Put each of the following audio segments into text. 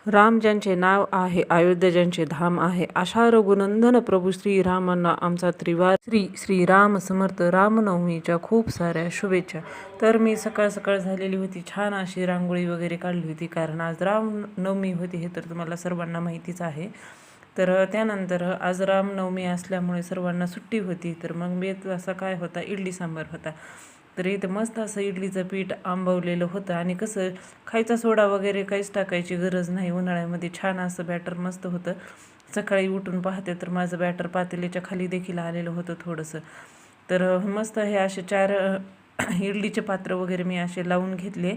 राम ज्यांचे नाव आहे, अयोध्या ज्यांचे धाम आहे, अशा रघुनंदन प्रभू श्रीरामांना आमचा त्रिवार श्रीराम समर्थ रामनवमीच्या खूप साऱ्या शुभेच्छा. तर मी सकाळ सकाळ झालेली होती, छान अशी रांगोळी वगैरे काढली होती, कारण आज रामनवमी होती हे तर तुम्हाला सर्वांना माहितीच आहे. तर त्यानंतर आज रामनवमी असल्यामुळे सर्वांना सुट्टी होती, तर मग बेत असा काय होता, इडली सांबार होता. तर इथं मस्त असं इडलीचं पीठ आंबवलेलं होतं आणि कसं खायचा सोडा वगैरे काहीच टाकायची गरज नाही. उन्हाळ्यामध्ये छान असं बॅटर मस्त होतं. सकाळी उठून पाहते तर माझं बॅटर पातेलीच्या खाली देखील आलेलं होतं थोडंसं. तर मस्त हे असे 4 इडलीचे पात्र वगैरे मी असे लावून घेतले.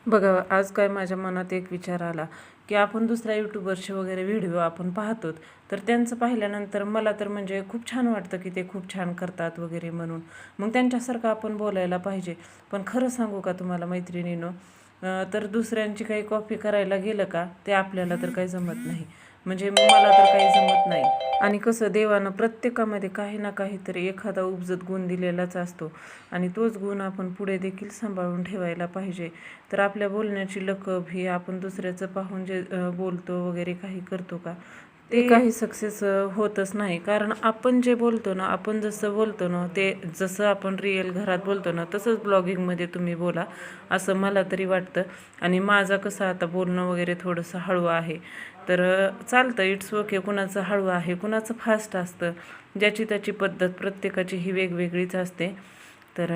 बघा आज काय माझ्या मनात एक विचार आला की आपण दुसऱ्या यूट्यूबरचे वगैरे व्हिडिओ आपण पाहतो, तर त्यांचं पाहिल्यानंतर मला तर म्हणजे खूप छान वाटतं की ते खूप छान करतात वगैरे म्हणून. मग त्यांच्यासारखं आपण बोलायला पाहिजे. पण खरं सांगू का तुम्हाला मैत्रिणींनो, तर दुसऱ्यांची काही कॉपी करायला गेलं का ते आपल्याला तर काही जमत नाही. म्हणजे मला तर काही जमत नाही. आणि कसं देवानं प्रत्येकामध्ये काही ना काहीतरी एखादा उपजत गुण दिलेलाच असतो आणि तोच गुण आपण पुढे देखील सांभाळून ठेवायला पाहिजे. तर आपल्या बोलण्याची लकब ही आपण दुसऱ्याचं पाहून जे बोलतो वगैरे काही करतो का, ते काही सक्सेस होतच नाही. कारण आपण जे बोलतो ना, आपण जसं बोलतो ना, ते जसं आपण रिअल घरात बोलतो ना, तसंच ब्लॉगिंगमध्ये तुम्ही बोला, असं मला तरी वाटतं. आणि माझं कसं आता बोलणं वगैरे थोडंसं हळू आहे, तर चालतं, इट्स ओके. कुणाचं हळू आहे, कुणाचं फास्ट असतं, ज्याची त्याची पद्धत प्रत्येकाची ही वेगवेगळीच असते. तर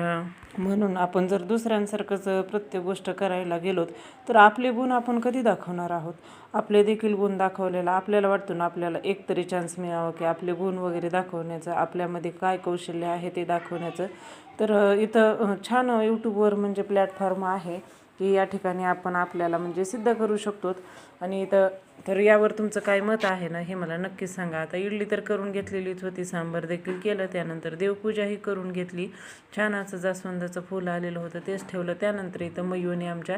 म्हणून आपण जर दुसऱ्यांसारखंच प्रत्येक गोष्ट करायला गेलोत तर आपले गुण आपण कधी दाखवणार आहोत. आपले देखील गुण दाखवलेला आपल्याला वाटतो ना, आपल्याला एक तरी चान्स मिळावा की आपले गुण वगैरे दाखवण्याचं, आपल्यामध्ये काय कौशल्य आहे ते दाखवण्याचं. तर इथं छान यूट्यूबवर म्हणजे प्लॅटफॉर्म आहे की या ठिकाणी आपण आपल्याला म्हणजे सिद्ध करू शकतो. आणि इथं तर यावर तुमचं काय मत आहे ना, हे मला नक्कीच सांगा. आता इडली तर करून घेतलेलीच होती, सांबार देखील केलं, त्यानंतर देवपूजाही करून घेतली. छान असं जास्वंदाचं फूल आलेलं होतं तेच ठेवलं. त्यानंतर इथं मयूने आमच्या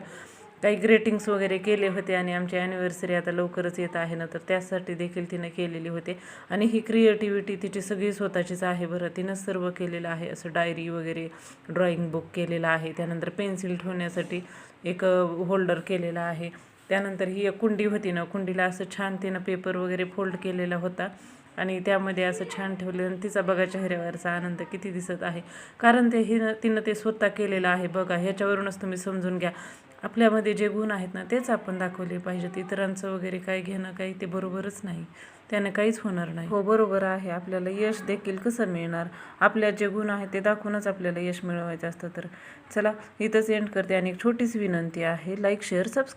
काही ग्रेटिंग्स वगैरे केले होते आणि आमची ॲनिव्हर्सरी आता लवकरच येत आहे ना, तर त्यासाठी देखील तिने केलेली होते. आणि ही क्रिएटिव्हिटी तिची सगळी स्वतःचीच आहे बरं. तिनंच सर्व केलेलं आहे. असं डायरी वगैरे, ड्रॉइंग बुक केलेलं आहे. त्यानंतर पेन्सिल ठेवण्यासाठी एक होल्डर केलेला आहे. त्यानंतर ही एक कुंडी होती ना, कुंडीला असं छान तिनं पेपर वगैरे फोल्ड केलेला होता आणि त्यामध्ये असं छान ठेवलं. आणि तिचा बघा चेहऱ्यावरचा आनंद किती दिसत आहे, कारण ते तिनं ते स्वतः केलेलं आहे. बघा ह्याच्यावरूनच तुम्ही समजून घ्या, आपल्यामध्ये जे गुण आहेत ना तेच आपण दाखवले पाहिजेत. इतरांचं वगैरे काय घेणं काही ते बरोबरच नाही, त्याने काहीच होणार नाही. हो बरोबर आहे, आपल्याला यश देखील कसं मिळणार, आपल्या जे गुण आहेत ते दाखवूनच आपल्याला यश मिळवायचं असतं. तर चला इथंच एंड करते आणि एक छोटीच विनंती आहे, लाईक शेअर सबस्क्राईब.